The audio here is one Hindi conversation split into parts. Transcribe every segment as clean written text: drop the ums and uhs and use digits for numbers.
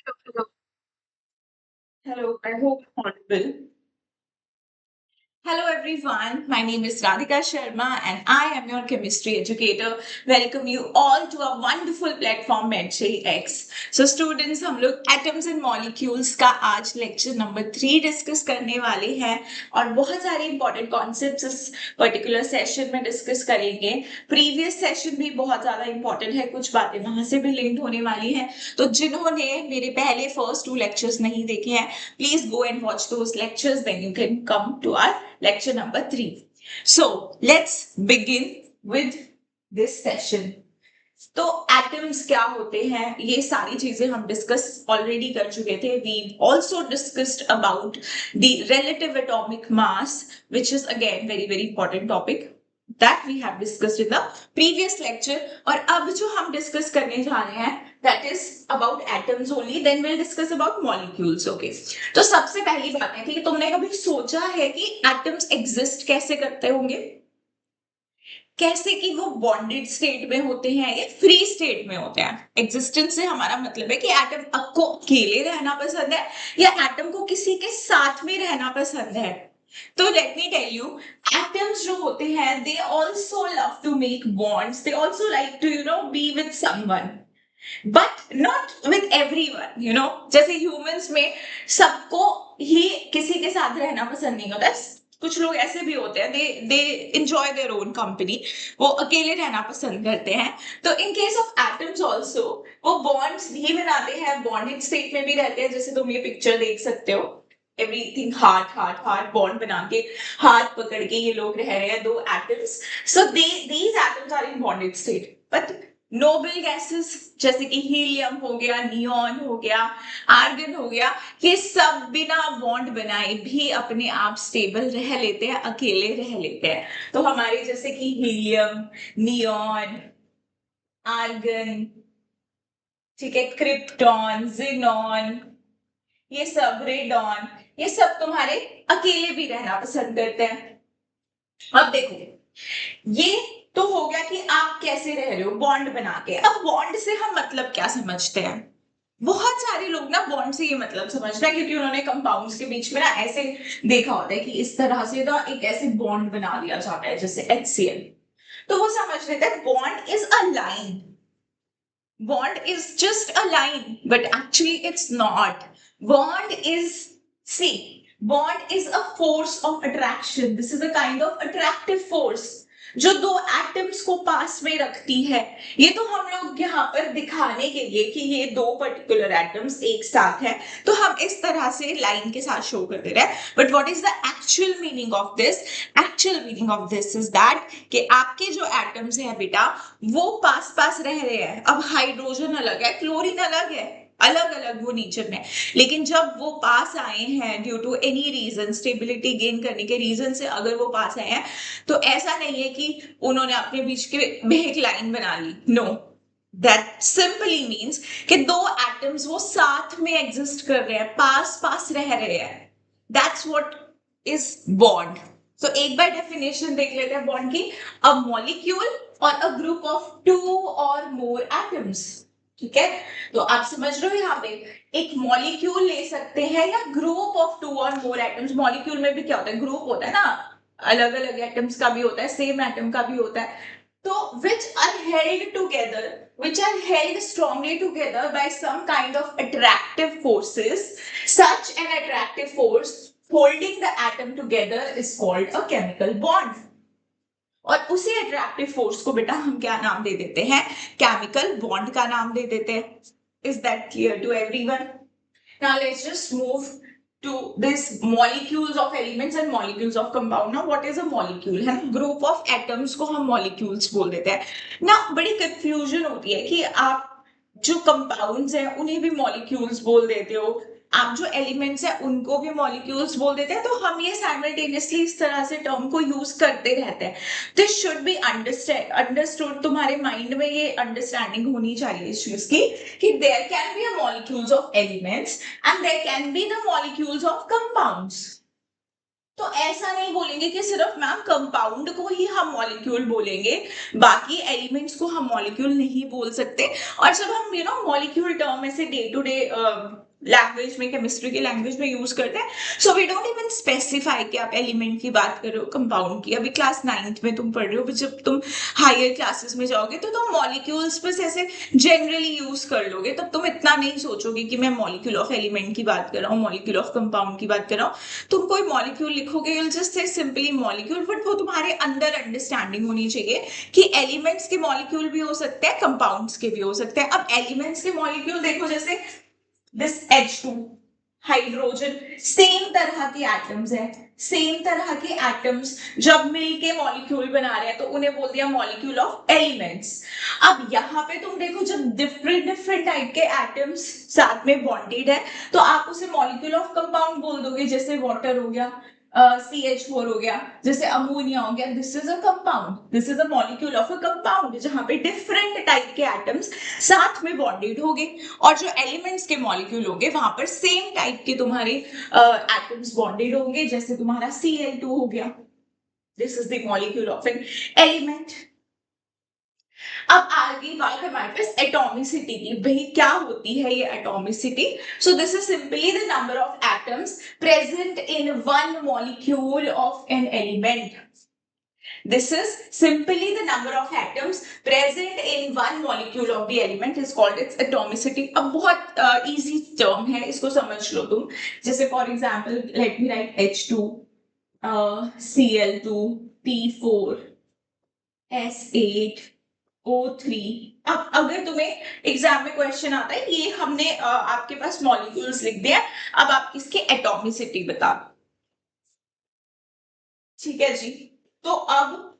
Hello. Hello. I hope I'm audible. Hello everyone, my name is Radhika Sharma and I am your chemistry educator. Welcome you all to a wonderful platform MedJX. So students, हम लोग atoms and molecules का आज lecture number 3 डिस्कस करने वाले हैं और बहुत सारे important concepts इस particular session में डिस्कस करेंगे. Previous session भी बहुत ज़्यादा important है, कुछ बातें वहाँ से भी linked होने वाली हैं. तो जिन्होंने मेरे पहले first 2 lectures नहीं देखे हैं, please go and watch those lectures, then you can come to our lecture number 3. So let's begin with this session. तो एटम्स क्या होते हैं, ये सारी चीजें हम डिस्कस ऑलरेडी कर चुके थे. We also discussed about the relative atomic mass, which is again very very important topic that we have discussed in the previous lecture. और अब जो हम डिस्कस करने जा रहे हैं that is about atoms only, then we'll discuss about molecules. Okay, तो सबसे पहली बात है कि तुमने कभी सोचा है कि atoms exist कैसे करते होंगे, कैसे कि वो बॉन्डेड स्टेट में होते हैं या फ्री स्टेट में होते हैं. एग्जिस्टेंस से हमारा मतलब है कि एटम आपको अकेले रहना पसंद है या एटम को किसी के साथ में रहना पसंद है. तो let me tell you, atoms जो होते हैं they also love to make bonds, they also like to be with someone, but not with everyone. जैसे ह्यूमंस में सबको ही किसी के साथ रहना पसंद नहीं होता. कुछ लोग ऐसे भी होते हैं, they enjoy their own company, वो अकेले रहना पसंद करते हैं. तो इन केस ऑफ एटम्स ऑल्सो वो बॉन्ड्स भी बनाते हैं, बॉन्डेड स्टेट में भी रहते हैं. जैसे तुम ये पिक्चर देख सकते हो, everything heart heart heart bond बना के हाथ पकड़ के ये लोग रह रहे हैं, दो atoms. So these atoms are in bonded state. But noble gases जैसे कि हीलियम हो गया, नियॉन हो गया, आर्गन हो गया, ये सब बिना बॉन्ड बनाए भी अपने आप स्टेबल रह लेते हैं, अकेले रह लेते हैं. तो हमारे जैसे कि हीलियम, नियॉन, आर्गन, ठीक है, क्रिप्टॉन, जिनॉन, ये सब रेडॉन, ये सब तुम्हारे अकेले भी रहना पसंद करते हैं. अब देखो, ये तो हो गया कि आप कैसे रह रहे हो बॉन्ड बना के. अब बॉन्ड से हम मतलब क्या समझते हैं? बहुत सारे लोग ना बॉन्ड से ये मतलब समझते हैं क्योंकि उन्होंने कंपाउंड्स के बीच में ना ऐसे देखा होता है कि इस तरह से ना एक ऐसे बॉन्ड बना दिया जाता है जैसे HCl. तो वो समझ लेते हैं bond is a line, bond is just a line, but actually it's not. Bond is, see, bond is a force of attraction. This is a kind of attractive force जो दो एटम्स को पास में रखती है. ये तो हम लोग यहाँ पर दिखाने के लिए कि ये दो पर्टिकुलर एटम्स एक साथ है, तो हम इस तरह से लाइन के साथ शो कर दे रहे हैं. But what is the actual meaning of this? Actual meaning of this is that कि आपके जो एटम्स हैं बेटा, वो पास पास रह रहे हैं. अब हाइड्रोजन अलग है, क्लोरीन अलग है, अलग अलग वो नेचर में, लेकिन जब वो पास आए हैं due to any reason, stability gain करने के रीजन से अगर वो पास आए हैं, तो ऐसा नहीं है कि उन्होंने अपने बीच के में एक लाइन बना ली. नो, दैट सिंपली मीन्स कि दो एटम्स वो साथ में एग्जिस्ट कर रहे हैं, पास पास रह रहे हैं. That's what is bond. तो एक बार डेफिनेशन देख लेते हैं बॉन्ड की. अ मॉलिक्यूल और अ ग्रुप ऑफ टू और मोर एटम्स. ठीक है, तो आप समझ रहे हो यहाँ पे एक मॉलिक्यूल ले सकते हैं या ग्रुप ऑफ टू और मोर एटम्स. मॉलिक्यूल में भी क्या होता है, ग्रुप होता है ना, अलग अलग एटम्स का भी होता है, सेम एटम का भी होता है. तो which are held together, which are held strongly together by some kind of attractive forces. Such an attractive force holding the atom together is called a chemical bond. और उसी अट्रैक्टिव फोर्स को बेटा हम क्या नाम दे देते हैं? केमिकल बॉन्ड का नाम दे देते हैं. Is that clear to everyone? Now let's just move to this molecules of elements and molecules of compound. Now what is a molecule? है ना, ग्रुप ऑफ एटम्स को हम molecules बोल देते हैं ना. बड़ी कंफ्यूजन होती है कि आप जो कंपाउंड्स हैं उन्हें भी molecules बोल देते हो, आप जो एलिमेंट्स हैं उनको भी मॉलिक्यूल्स बोल देते हैं. तो हम ये साइमल्टेनियसली इस तरह से टर्म को यूज करते रहते हैं. This should be understood. तुम्हारे माइंड में ये अंडरस्टैंडिंग होनी चाहिए इस चीज की कि there can be a molecules of elements and there can be the molecules of compounds. तो ऐसा नहीं बोलेंगे कि सिर्फ मैम कंपाउंड को ही हम मॉलिक्यूल बोलेंगे, बाकी एलिमेंट्स को हम मॉलिक्यूल नहीं बोल सकते। और जब हम मॉलिक्यूल टर्म ऐसे डे टू डे लैंग्वेज में, केमिस्ट्री की लैंग्वेज में यूज करते हैं, so we don't even specify कि आप एलिमेंट की बात कर रहे हो, कंपाउंड की। अभी क्लास 9th में तुम पढ़ रहे हो, जब तुम हायर क्लासेस में जाओगे तो तुम मॉलिक्यूल्स बस ऐसे जनरली यूज कर लोगे, तब तुम इतना नहीं सोचोगे कि मैं मॉलिक्यूल ऑफ एलिमेंट की बात कर रहा हूँ, मॉलिक्यूल ऑफ कंपाउंड की बात कर रहा हूँ। तुम कोई मॉलिक्यूल लिखोगे, you'll just say simply molecule, but वो तुम्हारे अंदर अंडरस्टैंडिंग होनी चाहिए कि एलिमेंट्स के मॉलिक्यूल भी हो सकते हैं, कंपाउंड्स के भी हो सकते हैं। अब एलिमेंट्स के मॉलिक्यूल देखो, जैसे दिस H2 हाइड्रोजन, सेम तरह के एटम्स है, सेम तरह के एटम्स जब मिलके मॉलिक्यूल बना रहे हैं तो उन्हें बोल दिया मॉलिक्यूल ऑफ एलिमेंट्स। अब यहाँ पे तुम देखो, जब डिफरेंट डिफरेंट टाइप के एटम्स साथ में बॉन्डेड है तो आप उसे मॉलिक्यूल ऑफ कंपाउंड बोल दोगे। जैसे वाटर हो गया, CH4 हो गया, जैसे अमोनिया हो गया, this is a compound, this is a molecule of a compound, जहां पे डिफरेंट टाइप के एटम्स साथ में बॉन्डेड होंगे। और जो एलिमेंट्स के मॉलिक्यूल होंगे वहां पर सेम टाइप के तुम्हारे एटम्स बॉन्डेड होंगे, जैसे तुम्हारा Cl2 हो गया, this is the molecule of an element. अब आगे बात हमारे पास एटॉमिसिटी की, भाई क्या होती है ये atomicity. So this is simply the number of atoms present in one molecule of an element. This is simply the number of atoms present in one molecule of the element is called its atomicity। अब बहुत easy term है, इसको समझ लो तुम। जैसे for example, let me write H2, Cl2, P4, S8, O3। अब अगर तुम्हें एग्जाम में क्वेश्चन आता है, ये हमने आपके पास मॉलिक्यूल्स लिख दिया, अब आप इसके एटॉमिसिटी बता दो। ठीक है जी। तो अब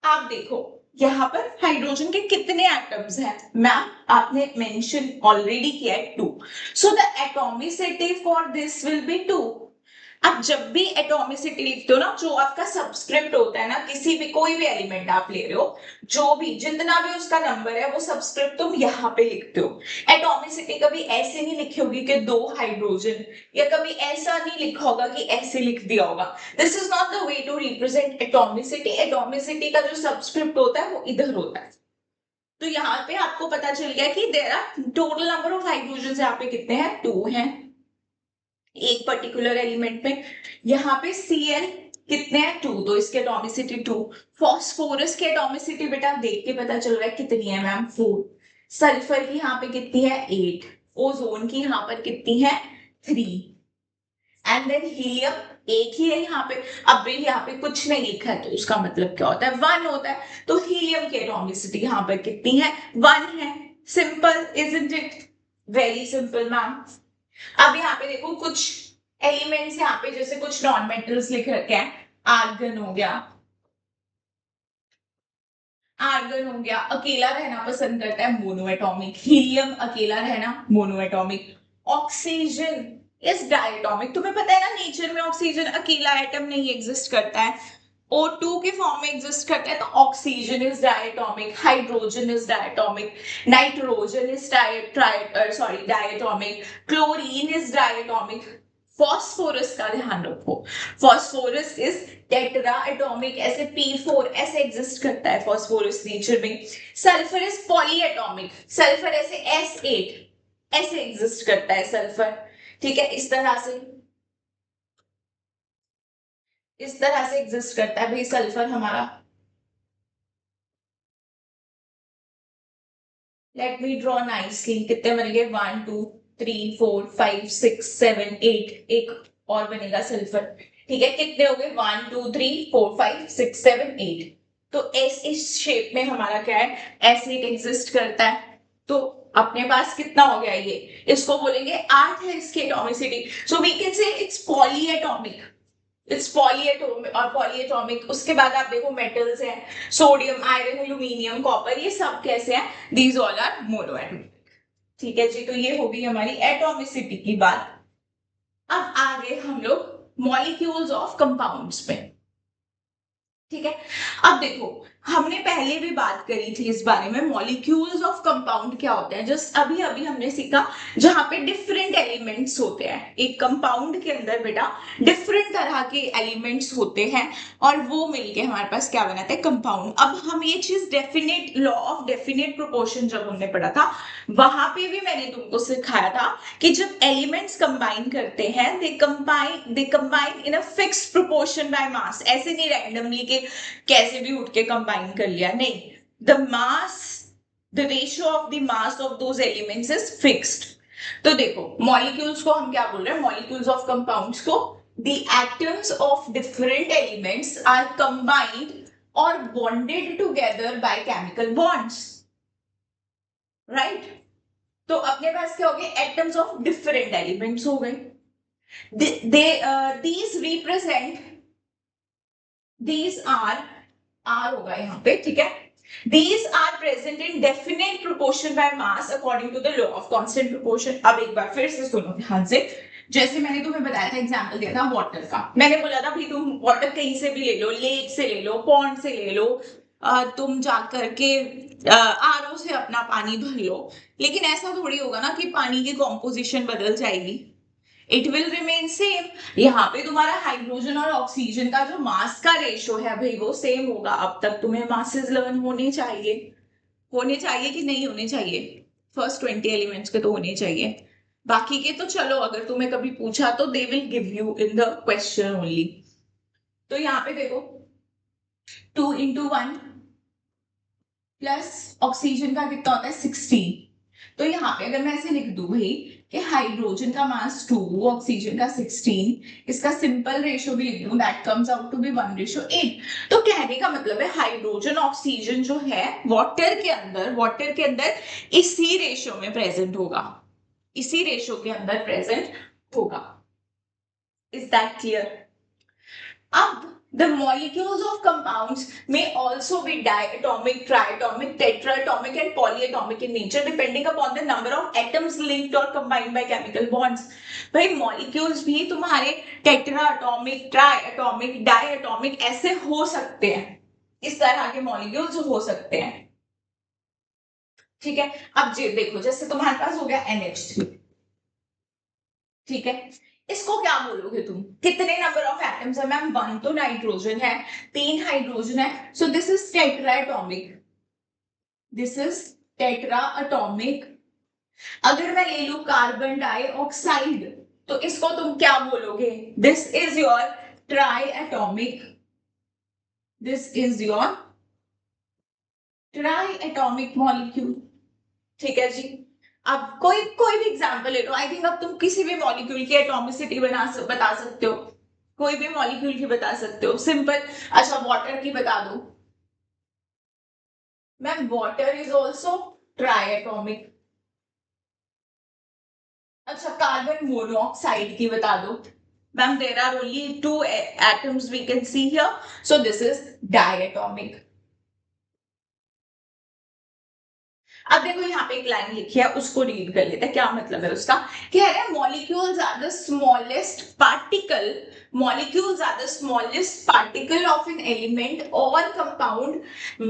आप देखो, यहाँ पर हाइड्रोजन के कितने एटम्स हैं मैम, आपने मेंशन ऑलरेडी किया है 2। So the atomicity for this will be 2। अब जब भी एटॉमिसिटी लिखते हो ना, जो आपका सबस्क्रिप्ट होता है ना, किसी भी कोई भी एलिमेंट आप ले रहे हो, जो भी जितना भी उसका नंबर है वो सबस्क्रिप्ट तुम यहाँ पे लिखते हो। एटॉमिसिटी कभी ऐसे नहीं लिखी होगी कि 2 हाइड्रोजन, या कभी ऐसा नहीं लिखा होगा कि ऐसे लिख दिया होगा। This is not the way to represent atomicity. Atomicity का जो सबस्क्रिप्ट होता है वो इधर होता है। तो यहाँ पे आपको पता चल गया कि there are total number of hydrogen यहाँ पे कितने हैं, 2 हैं एक पर्टिकुलर एलिमेंट में। यहाँ पे Cl कितने हैं, 2, तो इसके एटॉमिसिटी 2। फॉस्फोरस की एटॉमिसिटी बेटा देख के पता चल रहा है कितनी है मैम, 4। सल्फर की यहाँ पे कितनी है, 8। ओजोन की यहाँ पर कितनी है, 3। एंड देन हीलियम एक ही है यहाँ पे। अब भी यहाँ पे कुछ नहीं लिखा है तो उसका मतलब क्या होता है, 1 होता है। तो हीलियम की एटॉमिसिटी यहाँ पर कितनी है, 1 है। Simple, isn't it? Very simple ma'am. अब यहाँ पे देखो कुछ एलिमेंट्स, यहाँ पे जैसे कुछ नॉन मेटल्स लिख रखे हैं। आर्गन हो गया, आर्गन हो गया, अकेला रहना पसंद करता है, मोनोएटॉमिक। हीलियम अकेला रहना, मोनोएटॉमिक। Oxygen is diatomic. तुम्हें पता है ना, नेचर में ऑक्सीजन अकेला एटम नहीं एग्जिस्ट करता है, O2 के फॉर्म में एग्जिस्ट करता है। तो oxygen is diatomic, hydrogen is diatomic, nitrogen is diatomic, chlorine is diatomic. Phosphorus का ध्यान रखो, फॉस्फोरस इज टेट्रा एटॉमिक, ऐसे P4 ऐसे एग्जिस्ट करता है फॉस्फोरस नेचर में। सल्फर इज पॉलीएटॉमिक, सल्फर ऐसे S8 ऐसे एग्जिस्ट करता है सल्फर। ठीक है, इस तरह से एग्जिस्ट करता है भाई सल्फर हमारा। लेट मी ड्रॉ नाइसली, कितने बन गए, 1 2 3 4 5 6 7 8, एक और बनेगा सल्फर। ठीक है, कितने हो गए, 1 2 3 4 5 6 7 8। तो इस शेप में हमारा क्या है, एसिड एग्जिस्ट करता है। तो अपने पास कितना हो गया ये, इसको बोलेंगे 8 है इसकी atomicity. So we can say it's polyatomic, it's polyatomic और पॉलीएटॉमिक। उसके बाद आप देखो मेटल्स हैं, सोडियम, आयरन, एल्यूमिनियम, कॉपर, ये सब कैसे हैं, दीज ऑल आर मोनोएटॉमिक। ठीक है जी, तो ये होगी हमारी एटॉमिसिटी की बात। अब आगे हम लोग मॉलिक्यूल्स ऑफ कंपाउंड्स पे। ठीक है, अब देखो हमने पहले भी बात करी थी इस बारे में, मॉलिक्यूल्स ऑफ कंपाउंड क्या होते हैं, जस्ट अभी अभी हमने सीखा, जहां पे डिफरेंट एलिमेंट्स होते हैं। एक कंपाउंड के अंदर बेटा डिफरेंट तरह के एलिमेंट्स होते हैं और वो मिलके हमारे पास क्या बनाते हैं, कंपाउंड। अब हम ये चीज definite law of definite proportion जब हमने पढ़ा था, वहां पे भी मैंने तुमको सिखाया था कि जब एलिमेंट्स कंबाइन करते हैं, they combine in a fixed proportion by mass. ऐसे नहीं रैंडमली के कैसे भी उठ के कंबाइन कर लिया, नहीं, the mass, the ratio of the mass of those elements is fixed. तो देखो मॉलिक्यूल्स को हम क्या बोल रहे हैं, मॉलिक्यूल्स ऑफ कंपाउंड्स को, the atoms of different elements are combined और bonded together by chemical bonds, right. तो अपने पास क्या हो गए, एटम्स ऑफ डिफरेंट एलिमेंट्स हो गए। these represent, these are R होगा यहाँ पे, ठीक है। These are present in definite proportion by mass according to the law of constant proportion। अब एक बार फिर से सुनो ध्यान से, जैसे मैंने तुम्हें बताया था, एग्जाम्पल दिया था वाटर का। मैंने बोला था भाई तुम वाटर कहीं से भी ले लो, लेक से ले लो, पॉन्ड से ले लो, तुम जाकर के आरओ से अपना पानी भर लो। लेकिन ऐसा थोड़ी होगा ना कि पानी की कॉम्पोजिशन बदल जाएगी, इट विल रिमेन सेम। यहाँ पे तुम्हारा हाइड्रोजन और ऑक्सीजन का जो मास का रेशो है भाई वो सेम होगा। अब तक तुम्हें मासेस लर्न होने चाहिए, होने चाहिए कि नहीं होने चाहिए, फर्स्ट 20 एलिमेंट्स के तो होने चाहिए, बाकी के तो चलो अगर तुम्हें कभी पूछा तो they will give you in the question only. तो यहाँ पे देखो 2 × 1 प्लस ऑक्सीजन का कितना होता है 16। तो यहाँ पे अगर मैं ऐसे लिख दूं भाई कि हाइड्रोजन का मास 2, ऑक्सीजन का 16, इसका सिंपल रेशियो भी लिख दूं, that comes out to be 1:8। तो कहने का मतलब है हाइड्रोजन ऑक्सीजन जो है वाटर के अंदर इसी रेशियो में प्रेजेंट होगा, इसी रेशियो के अंदर प्रेजेंट होगा। Is that clear? अब the molecules of compounds may also be diatomic, triatomic, tetraatomic and polyatomic in nature depending upon the number of atoms linked or combined by chemical bonds। भाई molecules भी तुम्हारे tetraatomic, triatomic, diatomic ऐसे हो सकते हैं, इस तरह के molecules हो सकते हैं, ठीक है। अब देखो जैसे तुम्हारे पास हो गया NH3, ठीक है, इसको क्या बोलोगे तुम, कितने नंबर ऑफ एटम्स है मैम, 1 तो नाइट्रोजन है, 3 हाइड्रोजन है, सो this is tetra atomic, this is tetra atomic. अगर मैं ले लू कार्बन डाइऑक्साइड तो इसको तुम क्या बोलोगे, this is your try atomic, this is your try atomic molecule, ठीक है जी। अब कोई कोई भी एग्जांपल ले लो, आई थिंक अब तुम किसी भी मॉलिक्यूल की एटॉमिसिटी बता सकते हो, कोई भी मॉलिक्यूल की बता सकते हो, सिंपल। अच्छा वाटर की बता दो ma'am, water is also triatomic. अच्छा कार्बन मोनोऑक्साइड की बता दो ma'am, there are only 2 atoms we can see here, so this is diatomic. अब देखो यहाँ पे एक लाइन लिखी है, उसको रीड कर लेते हैं, क्या मतलब है उसका। कह रहे हैं molecules are the smallest particle, molecules are the smallest particle of an element or compound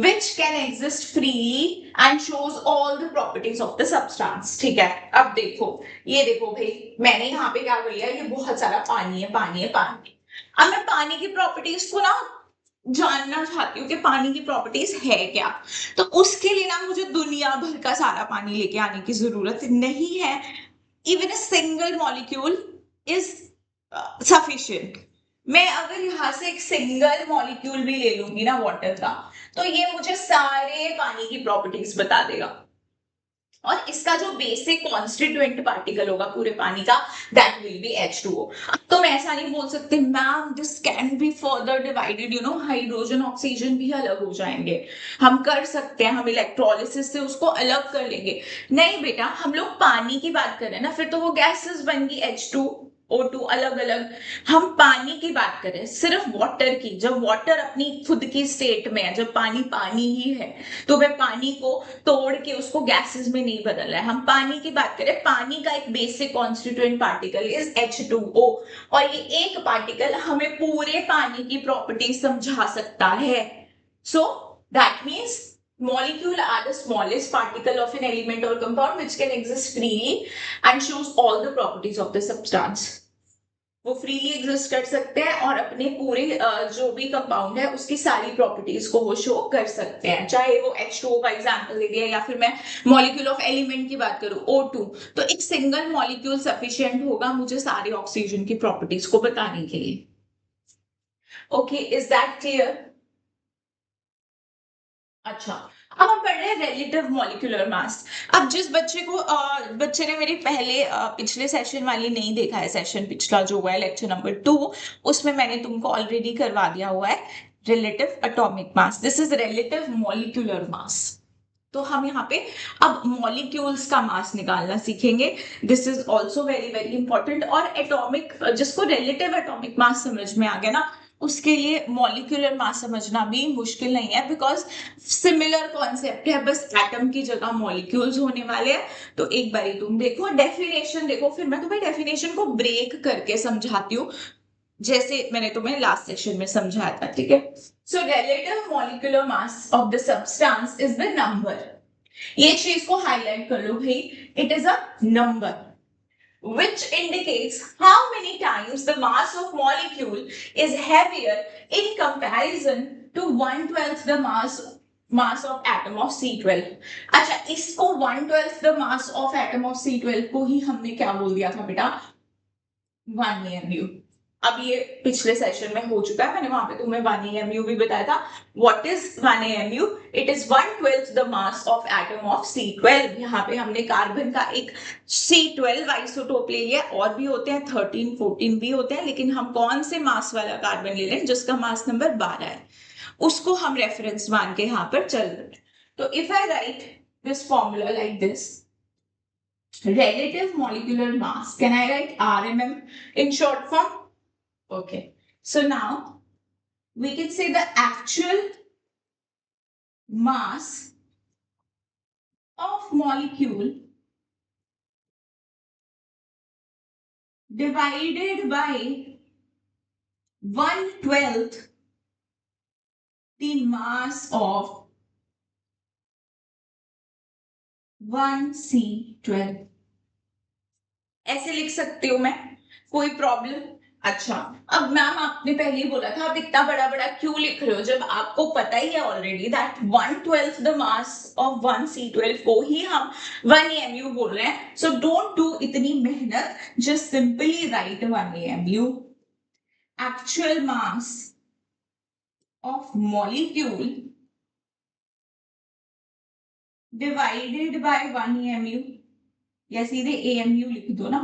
which can exist freely and shows all the properties of the substance। ठीक है, अब देखो ये देखो भाई, मैंने यहाँ पे क्या कर लिया, ये बहुत सारा पानी है, पानी है, पानी। अब मैं पानी की प्रॉपर्टीज को ना जानना चाहती हूँ कि पानी की प्रॉपर्टीज है क्या, तो उसके लिए ना मुझे दुनिया भर का सारा पानी लेके आने की जरूरत नहीं है। Even a single molecule is sufficient. मैं अगर यहाँ से एक सिंगल मॉलिक्यूल भी ले लूंगी ना वाटर का, तो ये मुझे सारे पानी की प्रॉपर्टीज बता देगा। और इसका जो बेसिक कॉन्स्टिट्यूएंट पार्टिकल होगा पूरे पानी का, दैट विल बी H2O। अब तो मैं ऐसा नहीं बोल सकते ma'am this can be further divided, you know hydrogen oxygen भी अलग हो जाएंगे, हम कर सकते हैं, हम इलेक्ट्रोलिसिस से उसको अलग कर लेंगे। नहीं बेटा, हम लोग पानी की बात कर रहे हैं ना, फिर तो वो गैसेस बन गई H2O2 अलग अलग। हम पानी की बात करें, सिर्फ वाटर की, जब वाटर अपनी खुद की स्टेट में है, जब पानी पानी ही है, तो वह पानी को तोड़ के उसको गैसेस में नहीं बदल रहा है। हम पानी की बात करें, पानी का एक basic constituent particle is H2O, और ये एक पार्टिकल हमें पूरे पानी की प्रॉपर्टी समझा सकता है। सो That means molecule are the smallest particle of an element or compound which can exist freely and shows all the properties of the substance. वो फ्रीली एग्जिस्ट कर सकते हैं और अपने पूरे जो भी कंपाउंड है उसकी सारी प्रॉपर्टीज को वो शो कर सकते हैं, चाहे वो H2O का एग्जांपल ले दिया या फिर मैं मॉलिक्यूल ऑफ एलिमेंट की बात करूं O2, तो एक सिंगल मॉलिक्यूल सफिशिएंट होगा मुझे सारे ऑक्सीजन की प्रॉपर्टीज को बताने के लिए. Okay, is that clear? अच्छा, अब हम पढ़ रहे हैं रिलेटिव मॉलिक्यूलर मास. अब जिस बच्चे ने मेरे पिछले सेशन वाली नहीं देखा है, सेशन पिछला जो हुआ है लेक्चर नंबर 2, उसमें मैंने तुमको ऑलरेडी करवा दिया हुआ है relative atomic mass. This is relative molecular mass. तो हम यहाँ पे अब मॉलिक्यूल्स का मास निकालना सीखेंगे. This is also very very important. और एटॉमिक, जिसको रिलेटिव एटॉमिक मास समझ में आ गया ना, उसके लिए मॉलिक्यूलर मास समझना भी मुश्किल नहीं है, बिकॉज सिमिलर कॉन्सेप्ट है, बस एटम की जगह मॉलिक्यूल्स होने वाले हैं. तो एक बारी तुम देखो डेफिनेशन देखो, फिर मैं तुम्हें डेफिनेशन को ब्रेक करके समझाती हूँ जैसे मैंने तुम्हें लास्ट सेशन में समझाया था. ठीक है, so relative molecular mass of the substance is the number. ये चीज को हाईलाइट कर लो भाई, it is a number which indicates how many times the mass of molecule is heavier in comparison to 1/12 the mass of atom of C12. अच्छा, इसको 1/12 the mass of atom of C12 को ही हमने क्या बोल दिया था बेटा? 1 AMU. अब ये पिछले सेशन में हो चुका है, मैंने वहां पे तुम्हें 1 AMU भी बताया था. What is 1 AMU? It is 1/12 the mass of atom of C12. यहाँ पे हमने कार्बन का एक C12 आइसोटोप ले लिया. और भी होते हैं 13 14 भी होते हैं, लेकिन हम कौन से मास वाला कार्बन ले लें जिसका मास नंबर 12 है, उसको हम रेफरेंस मान के यहाँ पर चल रहे हैं. तो if I right this formula like this, relative molecular mass, can I write RMM in short form? Okay, so now we can say the actual mass of molecule divided by 1/12 the mass of 1C12. ऐसे लिख सकती हूं मैं, कोई प्रॉब्लम? अच्छा, अब मैम आपने पहले ही बोला था आप इतना बड़ा बड़ा क्यों लिख रहे हो, जब आपको पता ही है already that 1/12 the mass of 1C12 को ही हम 1 AMU बोल रहे हैं. सो डोंट डू इतनी मेहनत, just simply write 1 AMU. Actual mass of molecule divided by 1 AMU, या सीधे AMU लिख दो ना,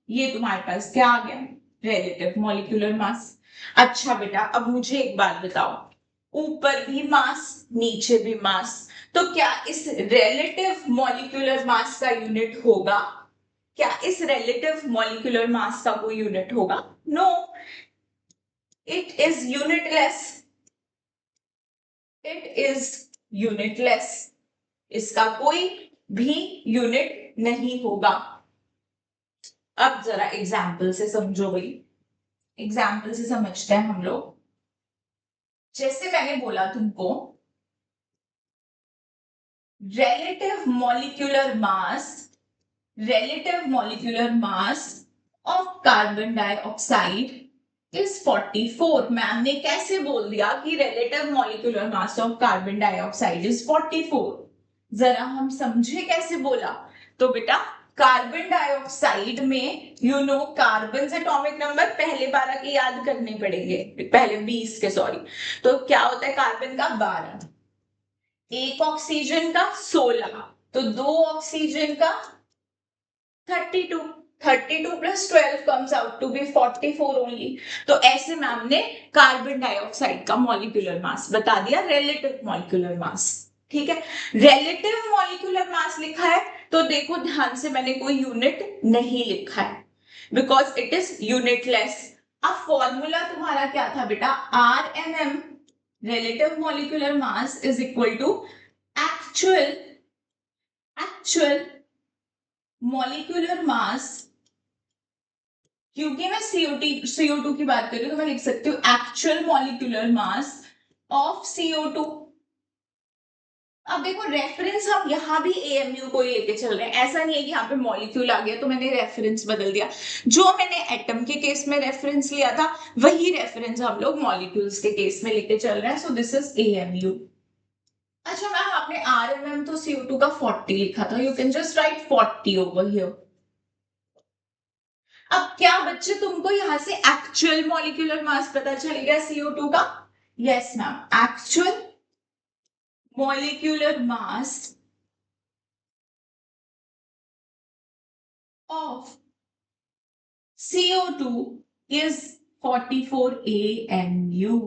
ये तुम्हारे पास क्या आ गया? Relative molecular mass. अच्छा बेटा, अब मुझे एक बात बताओ, ऊपर भी मास नीचे भी मास, तो क्या इस रिलेटिव मॉलिक्यूलर मास का यूनिट होगा? क्या इस रिलेटिव मॉलिक्यूलर मास का कोई यूनिट होगा? No, it is unitless. It is unitless. इसका कोई भी यूनिट नहीं होगा. अब जरा एग्जाम्पल से समझो भाई, एग्जाम्पल से समझते हैं हम लोग. जैसे मैंने बोला तुमको, relative molecular mass of carbon dioxide is 44. Ma'am ने कैसे बोल दिया कि relative molecular mass of carbon dioxide is 44? जरा हम समझे कैसे बोला. तो बेटा, कार्बन डाइऑक्साइड में कार्बन से एटॉमिक नंबर पहले 12 के याद करने पड़ेंगे, पहले 20 के, सॉरी. तो क्या होता है कार्बन का 12, एक ऑक्सीजन का 16, तो दो ऑक्सीजन का 32. 32 plus 12 comes out to be 44 only. तो ऐसे मैम ने कार्बन डाइऑक्साइड का मॉलिक्यूलर मास बता दिया, रिलेटिव मॉलिक्यूलर मास. ठीक है, रिलेटिव मॉलिक्यूलर मास लिखा है तो देखो ध्यान से, मैंने कोई यूनिट नहीं लिखा है बिकॉज इट इज यूनिटलेस. अब फॉर्मूला तुम्हारा क्या था बेटा? RMM, relative molecular mass, is equal to actual molecular mass. क्योंकि मैं CO2 की बात कर रही हूँ तो मैं लिख सकती हूँ actual molecular mass of CO2. अब देखो रेफरेंस हम यहाँ भी एएमयू को ही लेके चल रहे हैं, ऐसा नहीं है कि यहाँ पे मॉलिक्यूल आ गया तो मैंने रेफरेंस बदल दिया। जो मैंने एटम के केस में रेफरेंस लिया था वही रेफरेंस हम लोग मॉलिक्यूल्स के केस में लेके चल रहे हैं। सो दिस इज एएमयू। अच्छा मैम आपने आरएमएम तो CO2 का 40 लिखा था, you can just right 40 over here. अब क्या बच्चे तुमको यहाँ से एक्चुअल मॉलिक्यूलर मास पता चल गया CO2 का? Yes ma'am, actual molecular mass of CO2 is 44 AMU।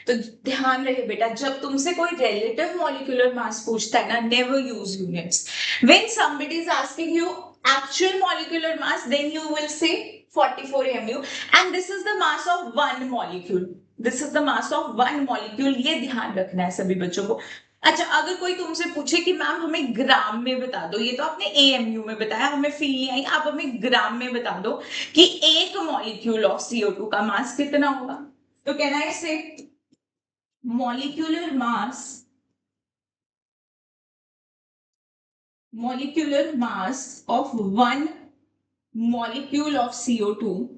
तो ध्यान रहे बेटा, जब तुमसे कोई रिलेटिव मॉलिक्यूलर मास पूछता है ना, never use units. When somebody is asking you actual molecular mass, then you will say 44 AMU and this is the mass of one molecule. This is the mass of one molecule, ये ध्यान रखना है सभी बच्चों को। अच्छा अगर कोई तुमसे पूछे कि मैम हमें ग्राम में बता दो, ये तो आपने AMU में बताया, हमें फील नहीं आई, आप हमें ग्राम में बता दो कि एक मॉलिक्यूल ऑफ CO2 का मास कितना होगा। तो कहना है से molecular mass of one molecule of CO2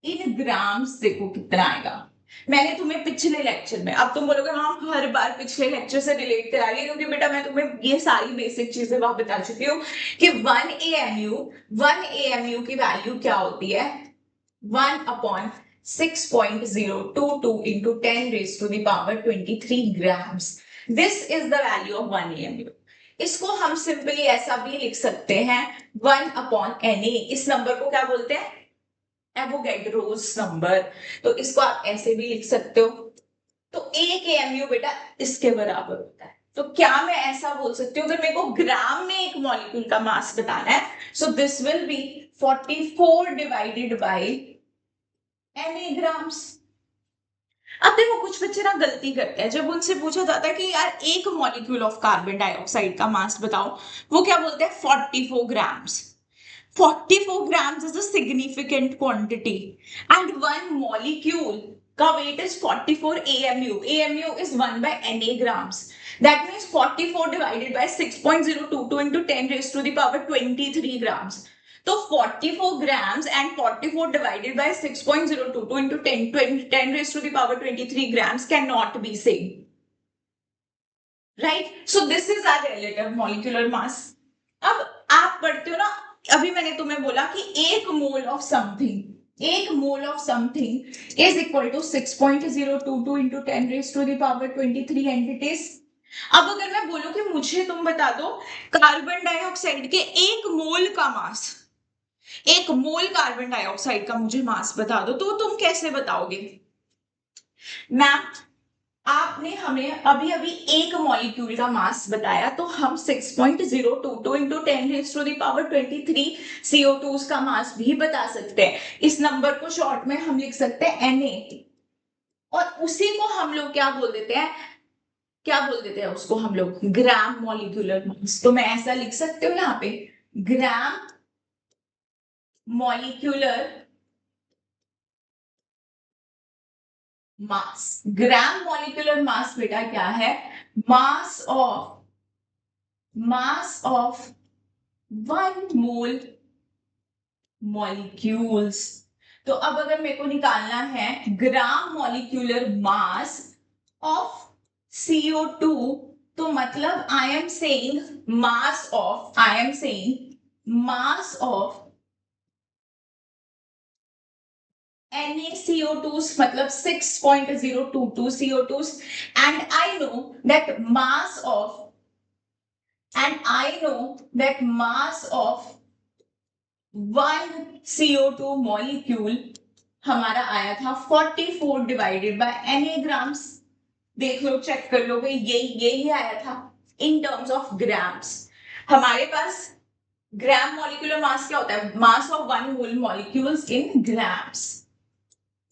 in grams देखो कितना आएगा। मैंने तुम्हें पिछले लेक्चर में, अब तुम बोलोगे हाँ हर बार पिछले लेक्चर से रिलेट करा रही है, क्योंकि बेटा मैं तुम्हें ये सारी बेसिक चीजें वहां बता चुकी हूँ कि 1 AMU की वैल्यू क्या होती है, 1/6.022 into 10 raised to the power 23 grams. This is the value of 1 AMU। इसको हम सिंपली ऐसा भी लिख सकते हैं 1/Na। इस नंबर को क्या बोलते हैं, एवोगैड्रोस नंबर। तो इसको आप ऐसे भी लिख सकते हो। तो 1 AMU बेटा इसके बराबर होता है। तो क्या मैं ऐसा बोल सकती हूँ, अगर मेरे को ग्राम में एक मॉलिक्यूल का मास बताना है, so this will be 44 divided by Na grams. अब देखो कुछ बच्चे ना गलती करते हैं, जब उनसे पूछा जाता है कि यार एक मॉलिक्यूल ऑफ कार्बन डाइऑक्साइड का मास बताओ, वो क्या बोलते हैं 44 grams. 44 grams is a significant quantity and one molecule का weight is 44 AMU। AMU is 1 by Na grams। That means 44 divided by 6.022 into 10 raised to the power 23 grams। तो 44 grams and 44 divided by 6.022 into 10 raised to the power 23 grams cannot be same, right? So this is our relative molecular mass। अब आप पढ़ते हो ना, अभी मैंने तुम्हें बोला कि एक mole of something is equal to 6.022 into 10 raised to the power 23 entities. अब अगर मैं बोलूं कि मुझे तुम बता दो कार्बन डाइऑक्साइड के एक मोल का मास, एक मोल कार्बन डाइऑक्साइड का मुझे मास बता दो, तो तुम कैसे बताओगे? मैम आपने हमें अभी अभी एक मॉलिक्यूल का मास बताया, तो हम 6.022 into 10 raised to the power 23 CO2 का मास भी बता सकते हैं। इस नंबर को शॉर्ट में हम लिख सकते हैं Na, और उसी को हम लोग क्या बोल देते हैं, क्या बोल देते हैं उसको हम लोग, ग्राम मॉलिक्यूलर मास। तो मैं ऐसा लिख सकते हो यहाँ पे gram molecular mass. Gram molecular mass बेटा क्या है, मास ऑफ 1 मोल मॉलिक्यूल्स। तो अब अगर मेरे को निकालना है gram molecular mass of CO2, तो मतलब I am saying mass of NaCO2 मतलब 6.022 CO2 and I know that mass of 1 CO2 molecule हमारा आया था 44 डिवाइडेड बाय Na ग्राम्स। देख लो, चेक कर लो भाई, यही आया था इन टर्म्स ऑफ ग्राम्स। हमारे पास ग्राम मॉलिक्यूलर मास क्या होता है, mass of 1 mole molecules in grams.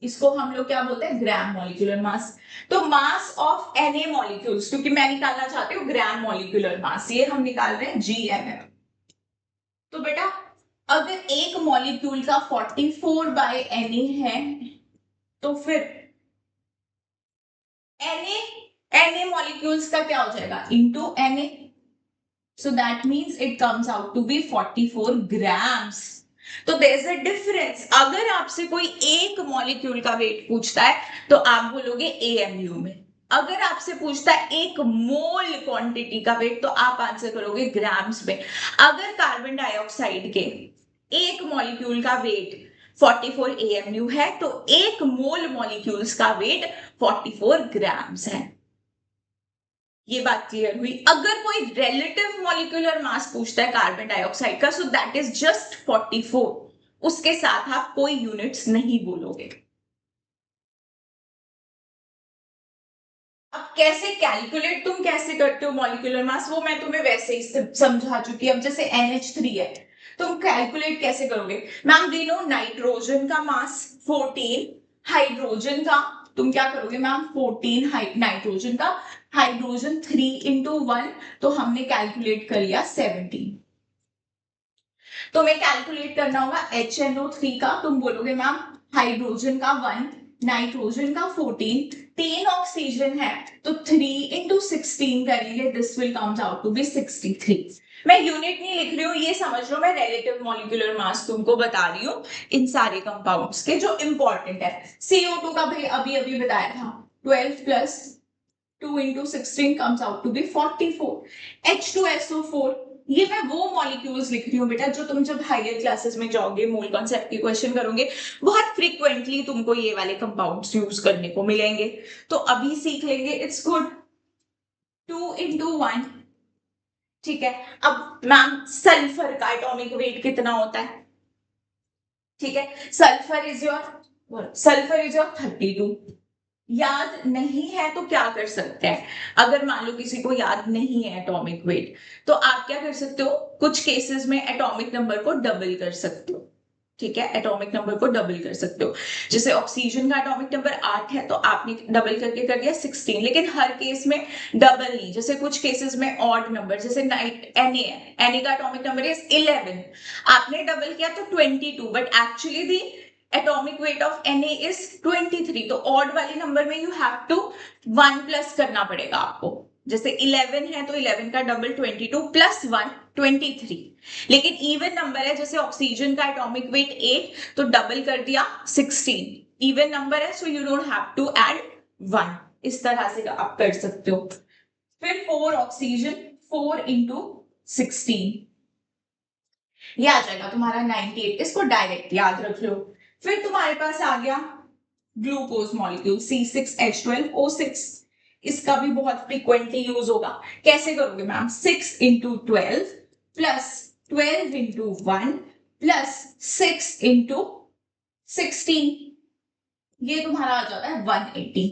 इसको हम लोग क्या बोलते हैं, ग्राम मॉलिक्यूलर मास। तो मास ऑफ Na मॉलिक्यूल्स, क्योंकि मैं निकालना चाहती हूँ ग्राम मॉलिक्यूलर मास, ये हम निकाल रहे हैं GMM। तो बेटा अगर एक मॉलिक्यूल का 44 बाय Na है, तो फिर Na Na molecules का क्या हो जाएगा into Na, so that means it comes out to be 44 grams. तो देयर इज अ डिफरेंस. अगर आपसे कोई एक मॉलिक्यूल का वेट पूछता है तो आप बोलोगे एएमयू में. अगर आपसे पूछता है एक मोल क्वांटिटी का वेट तो आप आंसर करोगे ग्राम्स में. अगर कार्बन डाइऑक्साइड के एक मॉलिक्यूल का वेट 44 एएमयू है तो एक मोल मॉलिक्यूल्स का वेट 44 ग्राम्स है. ये बात क्लियर हुई. अगर कोई रिलेटिव मॉलिक्यूलर मास पूछता है कार्बन डाइऑक्साइड का, सो दैट इज जस्ट 44. उसके साथ आप कोई यूनिट्स नहीं बोलोगे. अब कैसे कैलकुलेट तुम कैसे करते हो मॉलिक्यूलर मास, वो मैं तुम्हें वैसे ही समझा चुकी. अब जैसे NH3 है, तुम कैलकुलेट कैसे करोगे? मैम वी नो नाइट्रोजन का मास 14, हाइड्रोजन का तुम क्या करोगे मैम? 14 नाइट्रोजन का, हाइड्रोजन 3 into 1, तो हमने कैलकुलेट कर लिया 17. तो मैं कैलकुलेट करना होगा HNO3 का. तुम बोलोगे मैम हाइड्रोजन का 1, नाइट्रोजन का 14, 3 ऑक्सीजन है तो 3 into 16 करेंगे, this will comes out to be 63. मैं यूनिट नहीं लिख रही हूँ, ये समझ लो मैं रिलेटिव मॉलिक्यूलर मास तुमको बता रही हूँ इन सारे कंपाउंड्स के जो इंपॉर्टेंट है. CO2 का भाई अभी अभी बताया था, 12 plus 2 into 16 comes out to be 44. H2SO4, ये मैं वो मॉलिक्यूल्स लिख रही हूँ बेटा जो तुम जब हायर क्लासेस में जाओगे मोल कॉन्सेप्ट के क्वेश्चन करोगे बहुत फ्रीक्वेंटली तुमको ये वाले कंपाउंड्स यूज करने को मिलेंगे. तो अभी सीख लेंगे, इट्स गुड. 2 into 1, ठीक है. अब मैम सल्फर का एटॉमिक वेट कितना होता है? ठीक है, सल्फर इज योर 32. याद नहीं है तो क्या कर सकते हैं? अगर मान लो किसी को याद नहीं है एटॉमिक वेट, तो आप क्या कर सकते हो? कुछ केसेस में एटॉमिक नंबर को डबल कर सकते हो. ठीक है, एटॉमिक नंबर को डबल कर सकते हो. जैसे ऑक्सीजन का एटॉमिक नंबर 8 है तो आपने डबल करके कर दिया 16, लेकिन हर केस में डबल नहीं. जैसे कुछ केसेस में ऑड नंबर, जैसे नाइट Na है, Na का एटॉमिक नंबर इज 11, आपने डबल किया तो 22, but actually the atomic weight of Na is 23. तो odd वाले नंबर में you have to 1 प्लस करना पड़ेगा आपको. जैसे 11 है तो 11 का डबल 22 प्लस 1 23. लेकिन इवन नंबर है, जैसे ऑक्सीजन का एटॉमिक वेट 8 तो डबल कर दिया 16. इवन नंबर है so you don't have to add 1. इस तरह से आप कर सकते हो. फिर 4 ऑक्सीजन, 4 into 16, ये आ जाएगा तुम्हारा 98. इसको डायरेक्ट याद रख लो. फिर तुम्हारे पास आ गया ग्लूकोज मॉलिक्यूल C6H12O6. इसका भी बहुत फ्रीक्वेंटली यूज होगा. कैसे करोगे ma'am? 6 into 12 plus 12 into 1 plus 6 into 16, ये तुम्हारा आ जाता है 180.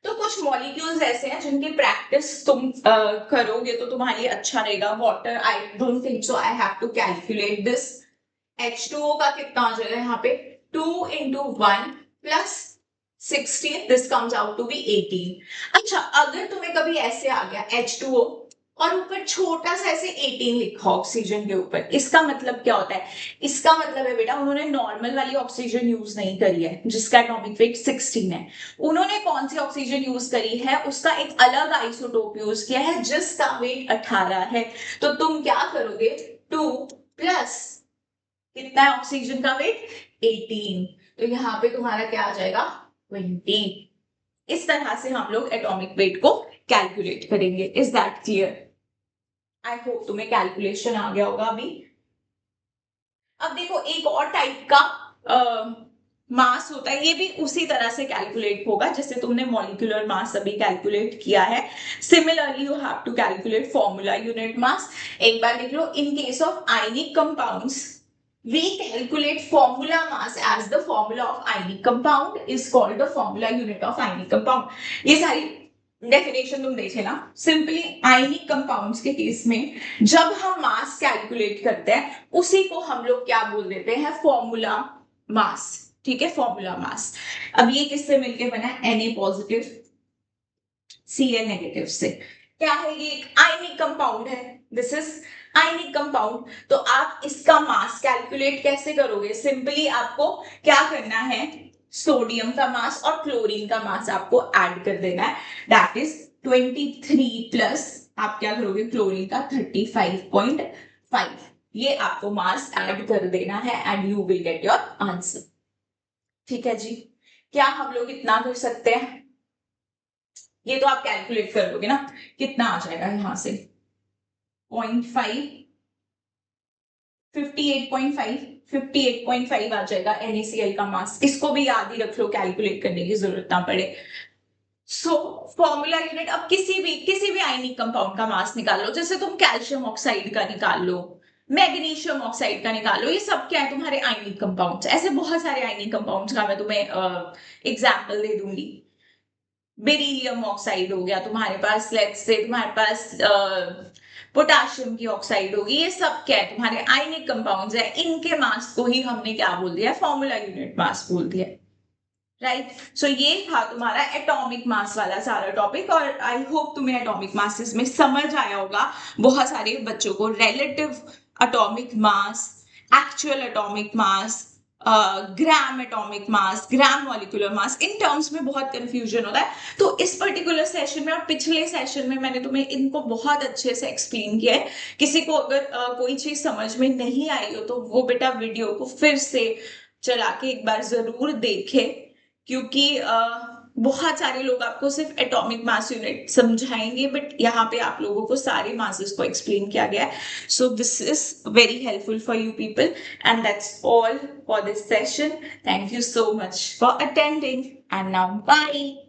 तो कुछ मॉलिक्यूल्स ऐसे हैं जिनकी प्रैक्टिस तुम करोगे तो तुम्हारे लिए अच्छा रहेगा. Water, I don't think so I have to calculate this. H2O का कितना आ जाएगा यहाँ पे? 2 into 1 plus 16, this comes out to be 18. अच्छा, अगर तुम्हें कभी ऐसे आ गया H2O और ऊपर छोटा सा ऐसे 18 लिखा ऑक्सीजन के ऊपर, इसका मतलब क्या होता है? इसका मतलब है बेटा उन्होंने नॉर्मल वाली ऑक्सीजन यूज नहीं करी है जिसका एटॉमिक वेट 16 है. उन्होंने कौन सी ऑक्सीजन यूज करी है? उसका एक अलग आइसोटोप यूज किया है जिसका वेट 18 है. तो तुम क्या करोगे? 2 प्लस कितना है ऑक्सीजन का वेट? 18. तो यहाँ पे तुम्हारा क्या आ जाएगा? 20. इस तरह से हम लोग एटॉमिक वेट को कैलकुलेट करेंगे. Is that clear? I hope तुम्हें कैलकुलेशन आ गया होगा अभी. अब देखो एक और टाइप का मास होता है, ये भी उसी तरह से कैलकुलेट होगा जैसे तुमने मॉलिक्यूलर मास अभी कैलकुलेट किया है. Similarly you have to calculate formula unit mass. एक बार देख लो, in case of ionic compounds we calculate formula mass as the formula of ionic compound is called the formula unit of ionic compound. ये सारी डेफिनेशन तुम देखे ना. सिंपली आयनिक कंपाउंड्स के केस में जब हम मास कैलकुलेट करते हैं उसी को हम लोग क्या बोल देते हैं? Formula mass. ठीक है, फॉर्मूला मास. अब ये किससे मिलके बना है? Na पॉजिटिव Cl नेगेटिव से. क्या है ये? एक आयनिक कंपाउंड है. This is ionic compound. तो आप इसका मास कैलकुलेट कैसे करोगे? सिंपली आपको क्या करना है? सोडियम का मास और क्लोरीन का मास आपको ऐड कर देना है, दैट इज 23 प्लस आप क्या करोगे क्लोरीन का 35.5, ये आपको मास ऐड कर देना है and you will get your answer. ठीक है जी, क्या हम लोग इतना कर सकते हैं? ये तो आप कैलकुलेट कर लोगे ना, कितना आ जाएगा यहां से 0.5 58.5 आ जाएगा NaCl का मास। इसको भी याद ही रख लो, कैलकुलेट करने की जरूरत ना पड़े। सो फॉर्मूला यूनिट, अब किसी भी आयनिक कंपाउंड का मास निकाल लो, जैसे तुम कैल्शियम ऑक्साइड का निकाल लो, मैग्नीशियम ऑक्साइड का निकालो, ये सब क्या है तुम्हारे आयनिक कंपाउंड्स। ऐसे बहुत सारे आयनिक कंपाउंड्स का मैं तुम्हें एग्जाम्पल दे दूंगी। बेरिलियम ऑक्साइड हो गया तुम्हारे पास, लेट्स से तुम्हारे पास पोटाशियम की ऑक्साइड होगी, ये सब क्या है तुम्हारे आयनिक कंपाउंड्स है। इनके मास को ही हमने क्या बोल दिया, फॉर्मूला यूनिट मास बोल दिया, राइट। सो ये था तुम्हारा एटॉमिक मास वाला सारा टॉपिक, और आई होप तुम्हें एटॉमिक मासेस में समझ आया होगा। बहुत सारे बच्चों को relative atomic mass, actual atomic mass, gram atomic mass, gram molecular mass, in terms में बहुत कंफ्यूजन होता है। तो इस पर्टिकुलर सेशन में और पिछले सेशन में मैंने तुम्हें इनको बहुत अच्छे से एक्सप्लेन किया है। किसी को अगर कोई चीज समझ में नहीं आई हो तो वो बेटा वीडियो को फिर से चला के एक बार जरूर देखे, क्योंकि बहुत सारे लोग आपको सिर्फ एटॉमिक मास यूनिट समझाएंगे, बट यहाँ पे आप लोगों को सारे मासेस को एक्सप्लेन किया गया है। सो this is very helpful for you people, and that's all for this session. Thank you so much for attending, and now bye.